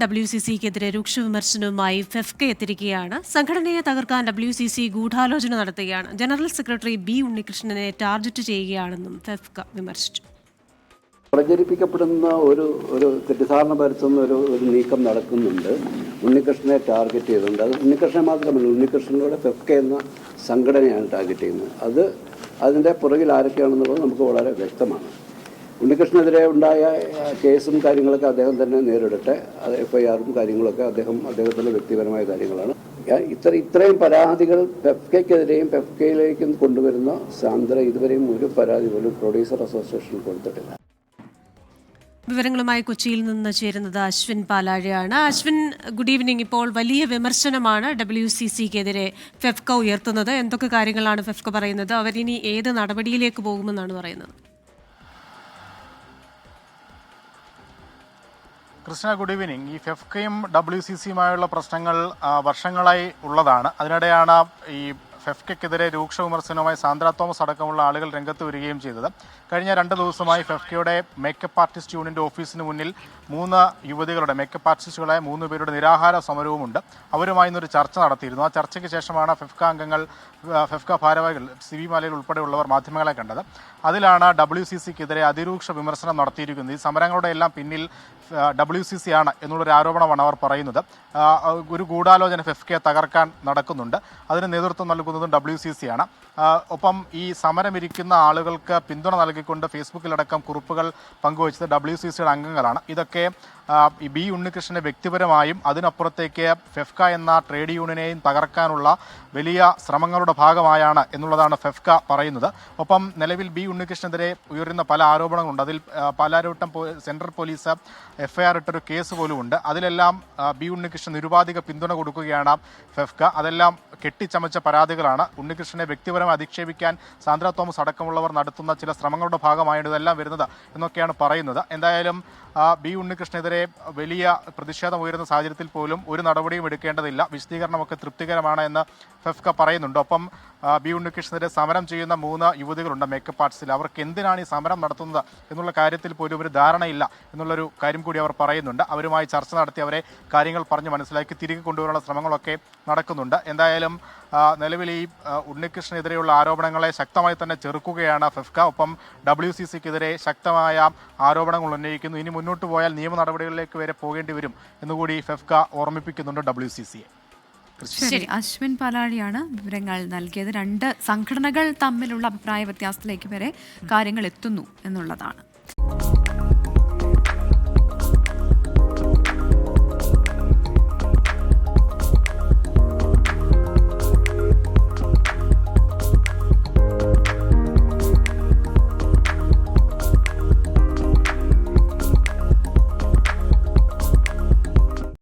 WCCക്കെതിരെ രൂക്ഷ വിമർശനവുമായി ഫെഫ്ക എത്തിയിരിക്കുകയാണ്. സംഘടനയെ തകർക്കാൻ WCC ഗൂഢാലോചന നടത്തുകയാണ്. ജനറൽ സെക്രട്ടറി ബി ഉണ്ണികൃഷ്ണനെ ടാർഗറ്റ് ചെയ്യുകയാണെന്നും ഫെഫ്ക വിമർശിച്ചു. പ്രചരിപ്പിക്കപ്പെടുന്ന ഒരു തെറ്റിദ്ധാരണ പരത്തുന്ന ഒരു നീക്കം നടക്കുന്നുണ്ട്. ഉണ്ണികൃഷ്ണനെ ടാർഗറ്റ് ചെയ്തുകൊണ്ട് അത് ഉണ്ണികൃഷ്ണനെ മാത്രമല്ല, ഉണ്ണികൃഷ്ണനോട് ഫെഫ്ക എന്ന സംഘടനയാണ് ടാർഗറ്റ് ചെയ്യുന്നത്. അതിൻ്റെ പുറകിൽ ആരൊക്കെയാണെന്നുള്ളത് നമുക്ക് വളരെ വ്യക്തമാണ്. ഉണ്ണികൃഷ്ണനെതിരെ ഉണ്ടായ കേസും കാര്യങ്ങളൊക്കെ അദ്ദേഹം തന്നെ നേരിടട്ടെ. FIRും കാര്യങ്ങളൊക്കെ അദ്ദേഹത്തിൻ്റെ വ്യക്തിപരമായ കാര്യങ്ങളാണ്. ഇത്രയും പരാതികൾ ഫെഫ്കയ്ക്കെതിരെയും ഫെഫ്കയിലേക്കും കൊണ്ടുവരുന്ന സാന്ദ്ര ഇതുവരെയും ഒരു പരാതി പോലും പ്രൊഡ്യൂസർ അസോസിയേഷൻ കൊടുത്തിട്ടില്ല. വിവരങ്ങളുമായി കൊച്ചിയിൽ നിന്ന് ചേരുന്നത് അശ്വിൻ പാലാഴയാണ്. Ashwin, good evening. ഇപ്പോൾ വലിയ വിമർശനമാണ് WCCക്കെതിരെ ഫെഫ്ക ഉയർത്തുന്നത്. എന്തൊക്കെ കാര്യങ്ങളാണ് ഫെഫ്ക പറയുന്നത്? അവരിനി ഏത് നടപടിയിലേക്ക് പോകുമെന്നാണ് പറയുന്നത്? Krishna, good evening. ഈ ഫെഫ്കയും WCCയുമായുള്ള പ്രശ്നങ്ങൾ വർഷങ്ങളായി ഉള്ളതാണ്. അതിനിടെയാണ് ഈ ഫെഫ്കയ്ക്കെതിരെ രൂക്ഷ വിമർശനവുമായി സാന്ദ്ര തോമസ് അടക്കമുള്ള ആളുകൾ രംഗത്ത് വരികയും ചെയ്തത്. കഴിഞ്ഞ 2 ദിവസമായി ഫെഫ്കയുടെ മേക്കപ്പ് ആർട്ടിസ്റ്റ് യൂണിയൻ്റെ ഓഫീസിന് മുന്നിൽ 3 യുവതികളുടെ മേക്കപ്പ് ആർട്ടിസ്റ്റുകളായ 3 പേരുടെ നിരാഹാര സമരവുമുണ്ട്. അവരുമായി ഇന്നൊരു ചർച്ച നടത്തിയിരുന്നു. ആ ചർച്ചയ്ക്ക് ശേഷമാണ് ഫെഫ്ക അംഗങ്ങൾ, ഫെഫ്ക ഭാരവാഹികൾ, CB മലയിൽ ഉൾപ്പെടെയുള്ളവർ മാധ്യമങ്ങളെ കണ്ടത്. അതിലാണ് WCCക്കെതിരെ അതിരൂക്ഷ വിമർശനം നടത്തിയിരിക്കുന്നത്. ഈ സമരങ്ങളുടെ എല്ലാം പിന്നിൽ WCC ആണ് എന്നുള്ളൊരു ആരോപണമാണ് അവർ പറയുന്നത്. ഒരു ഗൂഢാലോചന ഫെഫ്കയെ തകർക്കാൻ നടക്കുന്നുണ്ട്. അതിന് നേതൃത്വം നൽകുന്നതും WCC ആണ്. ഒപ്പം ഈ സമരമിരിക്കുന്ന ആളുകൾക്ക് പിന്തുണ നൽകിക്കൊണ്ട് ഫേസ്ബുക്കിലടക്കം കുറിപ്പുകൾ പങ്കുവച്ചത് WCCയുടെ അംഗങ്ങളാണ്. ഇതൊക്കെ ഈ ബി ഉണ്ണികൃഷ്ണനെ വ്യക്തിപരമായും അതിനപ്പുറത്തേക്ക് ഫെഫ്ക എന്ന ട്രേഡ് യൂണിയനെയും തകർക്കാനുള്ള വലിയ ശ്രമങ്ങളുടെ ഭാഗമായാണ് എന്നുള്ളതാണ് ഫെഫ്ക പറയുന്നത്. ഒപ്പം നിലവിൽ ബി ഉണ്ണികൃഷ്ണനെതിരെ ഉയരുന്ന പല ആരോപണങ്ങളുണ്ട്. അതിൽ പാലാരിവട്ടം സെൻട്രൽ പോലീസ് FIR ഇട്ടൊരു കേസ് പോലുമുണ്ട്. അതിലെല്ലാം ബി ഉണ്ണികൃഷ്ണൻ നിരുപാധിക പിന്തുണ കൊടുക്കുകയാണ് ഫെഫ്ക. അതെല്ലാം കെട്ടിച്ചമച്ച പരാതികളാണ്. ഉണ്ണികൃഷ്ണനെ വ്യക്തിപരമായി അധിക്ഷേപിക്കാൻ സാന്ദ്ര തോമസ് അടക്കമുള്ളവർ നടത്തുന്ന ചില ശ്രമങ്ങളുടെ ഭാഗമായാണ് ഇതെല്ലാം വരുന്നത് എന്നൊക്കെയാണ് പറയുന്നത്. എന്തായാലും ബി ഉണ്ണികൃഷ്ണനെതിരെ വലിയ പ്രതിഷേധം ഉയരുന്ന സാഹചര്യത്തിൽ പോലും ഒരു നടപടിയും എടുക്കേണ്ടതില്ല, വിശദീകരണമൊക്കെ തൃപ്തികരമാണ് എന്ന് ഫെഫ്ക പറയുന്നുണ്ട്. ഒപ്പം ബി ഉണ്ണികൃഷ്ണനെതിരെ സമരം ചെയ്യുന്ന 3 യുവതികളുണ്ട് മേക്കപ്പ് ആർട്സിൽ. അവർക്ക് എന്തിനാണ് ഈ സമരം നടത്തുന്നത് എന്നുള്ള കാര്യത്തിൽ പോലും ഒരു ധാരണയില്ല എന്നുള്ളൊരു കാര്യം കൂടി അവർ പറയുന്നുണ്ട്. അവരുമായി ചർച്ച നടത്തി അവരെ കാര്യങ്ങൾ പറഞ്ഞ് മനസ്സിലാക്കി തിരികെ കൊണ്ടുവരാനുള്ള ശ്രമങ്ങളൊക്കെ നടക്കുന്നുണ്ട്. എന്തായാലും നിലവിൽ ഈ ഉണ്ണികൃഷ്ണനെതിരെയുള്ള ആരോപണങ്ങളെ ശക്തമായി തന്നെ ചെറുക്കുകയാണ് ഫെഫ്ക. ഒപ്പം WCCക്കെതിരെ ശക്തമായ ആരോപണങ്ങൾ ഉന്നയിക്കുന്നു. ഇനി മുന്നോട്ട് പോയാൽ നിയമ നടപടികളിലേക്ക് വരെ പോകേണ്ടി വരും എന്നുകൂടി ഫെഫ്ക ഓർമ്മിപ്പിക്കുന്നുണ്ട് WCCയെ. ശരി, അശ്വിൻ പാലാഴിയാണ് വിവരങ്ങൾ നൽകിയത്. 2 സംഘടനകൾ തമ്മിലുള്ള അഭിപ്രായ വ്യത്യാസത്തിലേക്ക് വരെ കാര്യങ്ങൾ എത്തുന്നു എന്നുള്ളതാണ്.